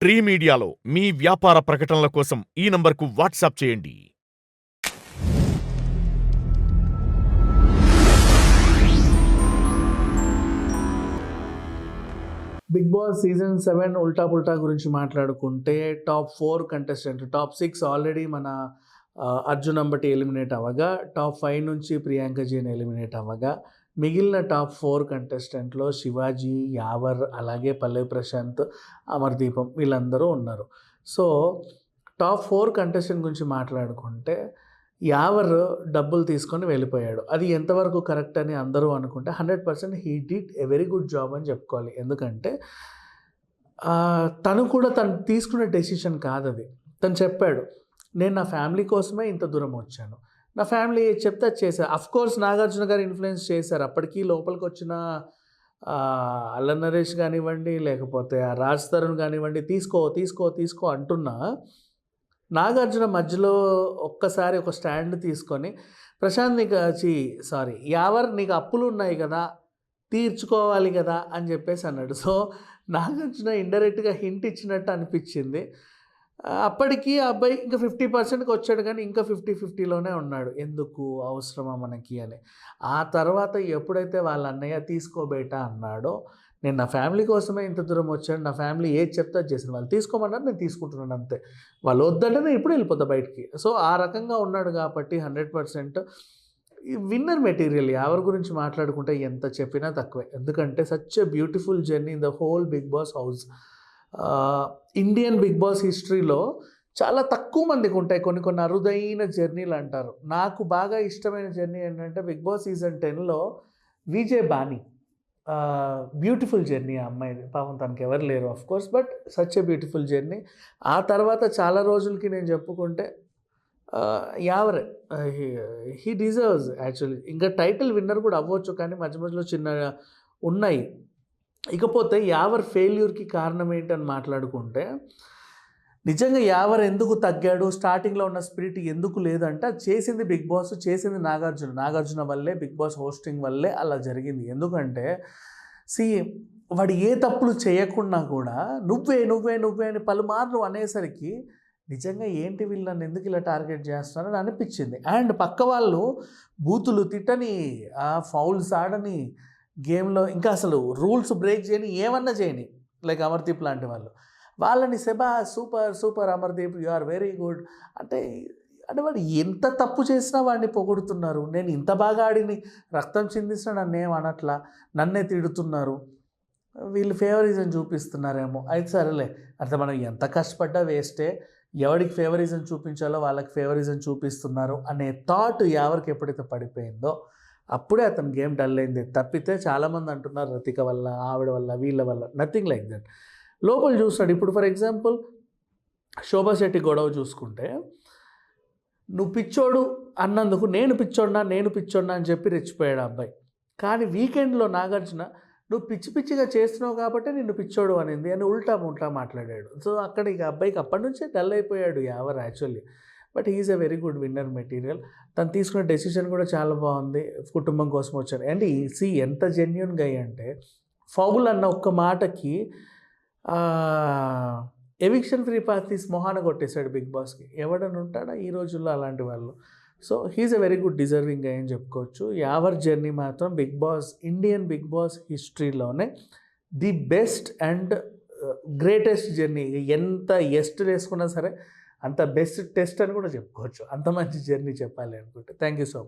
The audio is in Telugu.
ట్రీ మీడియాలో మీ వ్యాపార ప్రకటనల కోసం ఈ నంబర్కు వాట్సాప్ చేయండి. బిగ్ బాస్ సీజన్ 7 ఉల్టా పుల్టా గురించి మాట్లాడుకుంటే టాప్ 4 కంటెస్టెంట్, టాప్ 6 ఆల్రెడీ మన అర్జున్ అంబటి ఎలిమినేట్ అవ్వగా, టాప్ 5 నుంచి ప్రియాంక జైన్ ఎలిమినేట్ అవ్వగా, మిగిలిన టాప్ 4 కంటెస్టెంట్లో శివాజీ, యావర్, అలాగే పల్లవి ప్రశాంత్, అమర్దీపం వీళ్ళందరూ ఉన్నారు. సో టాప్ 4 కంటెస్టెంట్ గురించి మాట్లాడుకుంటే యావర్ డబ్బులు తీసుకొని వెళ్ళిపోయాడు. అది ఎంతవరకు కరెక్ట్ అని అందరూ అనుకుంటే 100% he did a very good job అని చెప్పుకోవాలి. ఎందుకంటే తను కూడా తను తీసుకున్న డెసిషన్ కాదది. తను చెప్పాడు, నేను నా ఫ్యామిలీ కోసమే ఇంత దూరం వచ్చాను. నా ఫ్యామిలీ ఏది చెప్తే అది చేశారు. అఫ్కోర్స్ నాగార్జున గారు ఇన్ఫ్లుయెన్స్ చేశారు. అప్పటికీ లోపలికి వచ్చిన అల్లరి నరేష్ కానివ్వండి, లేకపోతే ఆ రాజ్ తరుణ్ కానివ్వండి, తీసుకో తీసుకో తీసుకో అంటున్నా నాగార్జున మధ్యలో ఒక్కసారి ఒక స్టాండ్ తీసుకొని, ప్రశాంత్ నీకు యావర్ నీకు అప్పులు ఉన్నాయి కదా, తీర్చుకోవాలి కదా అని చెప్పేసి అన్నాడు. సో నాగార్జున ఇండైరెక్ట్గా హింట్ ఇచ్చినట్టు అనిపించింది. అప్పటికి ఆ అబ్బాయి ఇంకా 50%కి వచ్చాడు, కానీ ఇంకా 50-50లోనే ఉన్నాడు. ఎందుకు అవసరమా మనకి అని. ఆ తర్వాత ఎప్పుడైతే వాళ్ళ అన్నయ్య తీసుకోబేటా అన్నాడో, నేను నా ఫ్యామిలీ కోసమే ఇంత దూరం వచ్చాను, నా ఫ్యామిలీ ఏది చెప్తే అది చేశాను, వాళ్ళు తీసుకోమన్నారు నేను తీసుకుంటున్నాను అంతే, వాళ్ళు వద్దంటే నేను ఇప్పుడు వెళ్ళిపోతా బయటికి. సో ఆ రకంగా ఉన్నాడు కాబట్టి 100% విన్నర్ మెటీరియల్. ఎవరి గురించి మాట్లాడుకుంటే ఎంత చెప్పినా తక్కువే. ఎందుకంటే such a beautiful journey in the whole Bigg Boss house. Indian Bigg Boss హిస్టరీలో చాలా తక్కువ మందికి ఉంటాయి కొన్ని కొన్ని అరుదైన జర్నీలు అంటారు. నాకు బాగా ఇష్టమైన జర్నీ ఏంటంటే బిగ్ బాస్ సీజన్ 10లో విజయ్ బాని. బ్యూటిఫుల్ జర్నీ ఆ అమ్మాయిది. పాపం తనకి ఎవరు లేరు of course, but such a beautiful journey. ఆ తర్వాత చాలా రోజులకి నేను చెప్పుకుంటే యావరే. He deserves actually. ఇంకా టైటిల్ విన్నర్ కూడా అవ్వచ్చు, కానీ మధ్య మధ్యలో చిన్న ఉన్నాయి. ఇకపోతే యావర్ ఫెయిల్యూర్కి కారణం ఏంటని మాట్లాడుకుంటే, నిజంగా యావర్ ఎందుకు తగ్గాడు, స్టార్టింగ్లో ఉన్న స్పిరిట్ ఎందుకు లేదంటే, అది చేసింది బిగ్ బాస్, చేసింది నాగార్జున వల్లే, బిగ్ బాస్ హోస్టింగ్ వల్లే అలా జరిగింది. ఎందుకంటే వాడు ఏ తప్పులు చేయకుండా కూడా నువ్వే నువ్వే నువ్వే అని పలుమార్లు అనేసరికి నిజంగా ఏంటి వీళ్ళని ఎందుకు ఇలా టార్గెట్ చేస్తున్నారని అనిపించింది. అండ్ పక్క వాళ్ళు బూతులు తిట్టని, ఫౌల్స్ ఆడని, గేమ్లో ఇంకా అసలు రూల్స్ బ్రేక్ చేయని, ఏమన్నా చేయని, లైక్ అమర్దీప్ లాంటి వాళ్ళని super super Amardeep, you are very good అంటే వాడు ఎంత తప్పు చేసినా వాడిని పొగుడుతున్నారు. నేను ఇంత బాగా ఆడిని రక్తం చిందిస్తున్నా నన్ను ఏం అనట్లా, నన్నే తిడుతున్నారు, వీళ్ళు ఫేవరిజం చూపిస్తున్నారేమో. అయితే సరేలే, అంటే మనం ఎంత కష్టపడ్డా వేస్టే, ఎవరికి ఫేవరిజం చూపించాలో వాళ్ళకి ఫేవరిజం చూపిస్తున్నారు అనే థాట్ ఎవరికి ఎప్పుడైతే పడిపోయిందో అప్పుడే అతని గేమ్ డల్ అయింది. తప్పితే చాలామంది అంటున్నారు రతిక వల్ల, ఆవిడ వల్ల, వీళ్ళ వల్ల. Nothing like that. లోపల చూస్తాడు. ఇప్పుడు ఫర్ ఎగ్జాంపుల్ శోభా శెట్టి గొడవ చూసుకుంటే, నువ్వు పిచ్చోడు అన్నందుకు నేను పిచ్చోడినా అని చెప్పి రెచ్చిపోయాడు అబ్బాయి. కానీ వీకెండ్లో నాగార్జున నువ్వు పిచ్చి పిచ్చిగా చేస్తున్నావు కాబట్టి నిన్ను పిచ్చోడు అనింది అని ఉల్టా మాట్లాడాడు. సో అక్కడ ఇక అబ్బాయికి అప్పటి నుంచే డల్ అయిపోయాడు Yawar actually. But he's a very good winner material. తను తీసుకున్న డెసిషన్ కూడా చాలా బాగుంది. కుటుంబం కోసం వచ్చాడు. అండ్ ఎంత జెన్యున్గా అంటే, ఫౌల్ అన్న ఒక్క మాటకి ఎవిక్షన్ ఫ్రీ పార్టీస్ మొహాన కొట్టేశాడు బిగ్ బాస్కి. ఎవడని ఉంటాడా ఈ రోజుల్లో అలాంటి వాళ్ళు. So he's a very good deserving అని చెప్పుకోవచ్చు. యావర్ జర్నీ మాత్రం ఇండియన్ బిగ్ బాస్ హిస్టరీలోనే the best and greatest journey. ఎంత ఎస్ట్ వేసుకున్నా సరే అంత బెస్ట్ టెస్ట్ అని కూడా చెప్పుకోవచ్చు. అంత మంచి జర్నీ చెప్పాలి అనుకుంటే. Thank you so much.